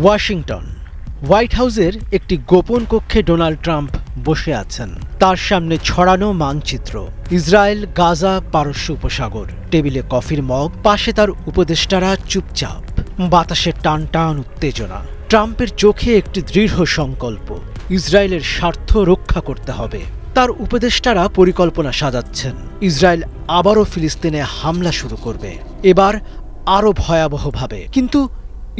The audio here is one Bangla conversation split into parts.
ওয়াশিংটন হোয়াইট হাউসের একটি গোপন কক্ষে ডোনাল্ড ট্রাম্প বসে আছেন। তার সামনে ছড়ানো মানচিত্র, ইসরায়েল, গাজা, পারস্য উপসাগর, টেবিলে কফির মগ, পাশে তার উপদেষ্টারা চুপচাপ। বাতাসে টান টান উত্তেজনা। ট্রাম্পের চোখে একটি দৃঢ় সংকল্প, ইসরায়েলের স্বার্থ রক্ষা করতে হবে। তার উপদেষ্টারা পরিকল্পনা সাজাচ্ছেন, ইসরায়েল আবারও ফিলিস্তিনে হামলা শুরু করবে, এবার আরও ভয়াবহভাবে। কিন্তু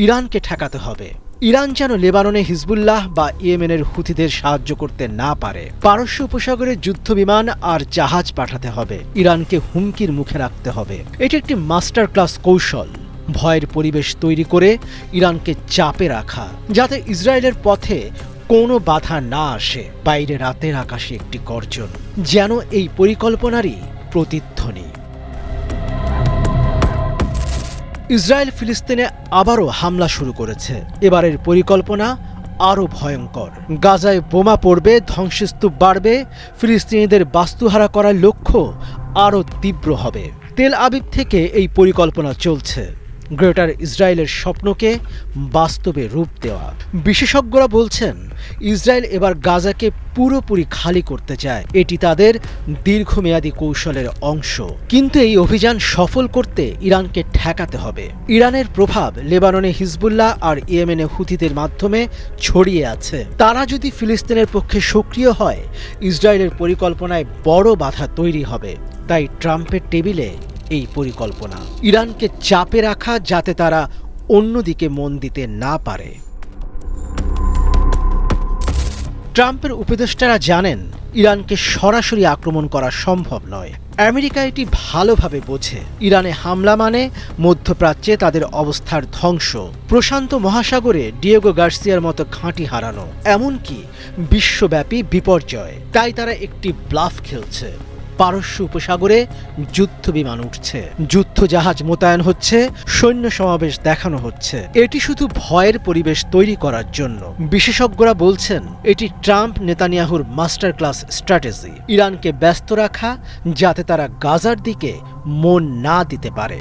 ইরানকে ঠেকাতে হবে। ইরান যেন লেবাননে হিজবুল্লাহ বা ইয়েমেনের হুথিদের সাহায্য করতে না পারে। পারস্য উপসাগরে যুদ্ধবিমান আর জাহাজ পাঠাতে হবে, ইরানকে হুমকির মুখে রাখতে হবে। এটি একটি মাস্টার ক্লাস কৌশল, ভয়ের পরিবেশ তৈরি করে ইরানকে চাপে রাখা, যাতে ইসরায়েলের পথে কোনো বাধা না আসে। বাইরে রাতের আকাশে একটি গর্জন, যেন এই পরিকল্পনারই প্রতিধ্বনি। ইসরায়েল ফিলিস্তিনে আবারও হামলা শুরু করেছে। এবারের পরিকল্পনা আরও ভয়ঙ্কর। গাজায় বোমা পড়বে, ধ্বংসস্তূপ বাড়বে, ফিলিস্তিনিদের বাস্তুহারা করার লক্ষ্য আরও তীব্র হবে। তেল আবিব থেকে এই পরিকল্পনা চলছে, গ্রেটার ইসরায়েলের স্বপ্নকে বাস্তবে রূপ দেওয়া। বিশেষজ্ঞরা বলছেন, ইসরায়েল এবার গাজাকে পুরোপুরি খালি করতে চায়। এটি তাদের দীর্ঘমেয়াদী কৌশলের অংশ। কিন্তু এই অভিযান সফল করতে ইরানকে ঠেকাতে হবে। ইরানের প্রভাব লেবাননে হিজবুল্লাহ আর ইয়েমেনে হুথিদের মাধ্যমে ছড়িয়ে আছে। তারা যদি ফিলিস্তিনের পক্ষে সক্রিয় হয়, ইসরায়েলের পরিকল্পনায় বড় বাধা তৈরি হবে। তাই ট্রাম্পের টেবিলে এই পরিকল্পনা, ইরানকে চাপে রাখা যাতে তারা অন্যদিকে মন দিতে না পারে। ট্রাম্পের উপদেষ্টারা জানেন, ইরানকে সরাসরি আক্রমণ করা সম্ভব নয়। আমেরিকা এটি ভালোভাবে বোঝে। ইরানে হামলা মানে মধ্যপ্রাচ্যে তাদের অবস্থার ধ্বংস, প্রশান্ত মহাসাগরে ডিয়েগো গার্সিয়ার মতো ঘাঁটি হারানো, এমনকি বিশ্বব্যাপী বিপর্যয়। তাই তারা একটি ব্লাফ খেলছে। পারস্য উপসাগরে যুদ্ধ বিমান উঠছে, যুদ্ধ জাহাজ মোতায়েন হচ্ছে, সৈন্য সমাবেশ দেখানো হচ্ছে। এটি শুধু ভয়ের পরিবেশ তৈরি করার জন্য। বিশেষজ্ঞরা বলছেন, এটি ট্রাম্প নেতানিয়াহুর মাস্টার ক্লাস স্ট্র্যাটেজি, ইরানকে ব্যস্ত রাখা যাতে তারা গাজার দিকে মন না দিতে পারে।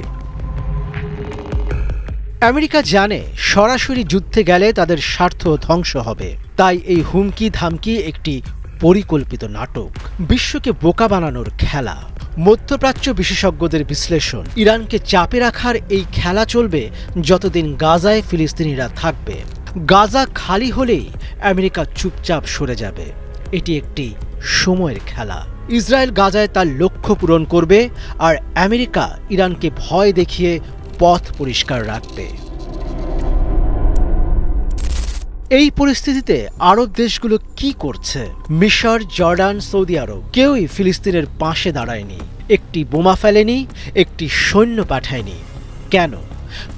আমেরিকা জানে, সরাসরি যুদ্ধে গেলে তাদের স্বার্থ ধ্বংস হবে। তাই এই হুমকি ধামকি একটি পরিকল্পিত নাটক, বিশ্বকে বোকা বানানোর খেলা। মধ্যপ্রাচ্য বিশেষজ্ঞদের বিশ্লেষণ, ইরানকে চাপে রাখার এই খেলা চলবে যতদিন গাজায় ফিলিস্তিনিরা থাকবে। গাজা খালি হলেই আমেরিকা চুপচাপ সরে যাবে। এটি একটি সময়ের খেলা। ইসরায়েল গাজায় তার লক্ষ্য পূরণ করবে, আর আমেরিকা ইরানকে ভয় দেখিয়ে পথ পরিষ্কার রাখবে। এই পরিস্থিতিতে আরব দেশগুলো কি করছে? মিশর, জর্ডান, সৌদি আরব কেউই ফিলিস্তিনের পাশে দাঁড়ায়নি, একটি বোমা ফেলেনি, একটি সৈন্য পাঠায়নি। কেন?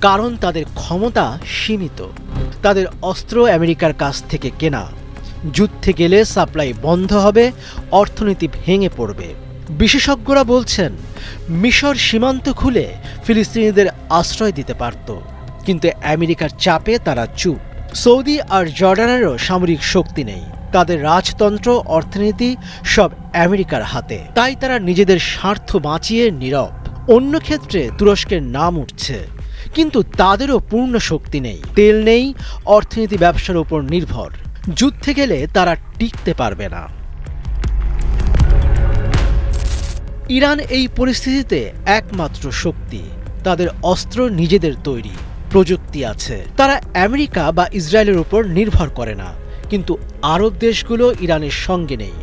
কারণ তাদের ক্ষমতা সীমিত। তাদের অস্ত্র আমেরিকার কাছ থেকে কেনা। যুদ্ধে গেলে সাপ্লাই বন্ধ হবে, অর্থনীতি ভেঙে পড়বে। বিশেষজ্ঞরা বলছেন, মিশর সীমান্ত খুলে ফিলিস্তিনিদের আশ্রয় দিতে পারত, কিন্তু আমেরিকার চাপে তারা চুপ। সৌদি আর জর্ডানেরও সামরিক শক্তি নেই। তাদের রাজতন্ত্র, অর্থনীতি সব আমেরিকার হাতে। তাই তারা নিজেদের স্বার্থ বাঁচিয়ে নীরব। অন্য ক্ষেত্রে তুরস্কের নাম উঠছে, কিন্তু তাদেরও পূর্ণ শক্তি নেই, তেল নেই, অর্থনীতি ব্যবসার উপর নির্ভর। যুদ্ধে গেলে তারা টিকতে পারবে না। ইরান এই পরিস্থিতিতে একমাত্র শক্তি। তাদের অস্ত্র নিজেদের তৈরি, প্রযুক্তি আছে। তারা আমেরিকা বা ইসরায়েলের উপর নির্ভর করে না, কিন্তু আরব দেশগুলো ইরানের সঙ্গে নেই।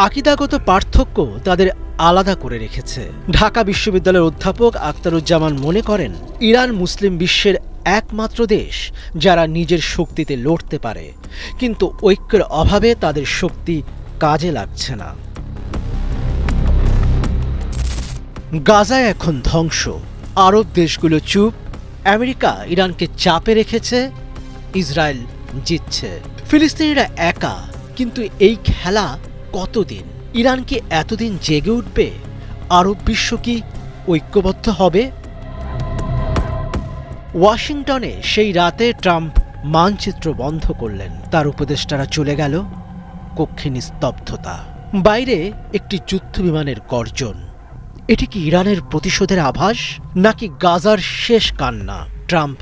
আকীদাগত পার্থক্য তাদের আলাদা করে রেখেছে। ঢাকা বিশ্ববিদ্যালয়ের অধ্যাপক আখতারুজ্জামান মনে করেন, ইরান মুসলিম বিশ্বের একমাত্র দেশ যারা নিজের শক্তিতে লড়তে পারে, কিন্তু ঐক্যের অভাবে তাদের শক্তি কাজে লাগছে না। গাজায় এখন ধ্বংস, আরব দেশগুলো চুপ, আমেরিকা ইরানকে চাপে রেখেছে, ইসরায়েল জিতছে। ফিলিস্তিনিরা একা, কিন্তু এই খেলা কতদিন? ইরান কি এতদিন জেগে উঠবে? আরব বিশ্ব কি ঐক্যবদ্ধ হবে? ওয়াশিংটনে সেই রাতে ট্রাম্প মানচিত্র বন্ধ করলেন। তার উপদেষ্টারা চলে গেল। কক্ষে নিস্তব্ধতা। বাইরে একটি যুদ্ধবিমানের গর্জন। এটি কি ইরানের প্রতিশোধের আভাস, নাকি গাজার শেষ কান্না? ট্রাম্প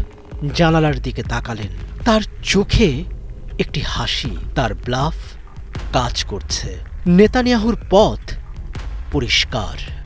জানালার দিকে তাকালেন। তার চোখে একটি হাসি, তার ব্লাফ কাজ করছে। নেতানিয়াহুর পথ পরিষ্কার।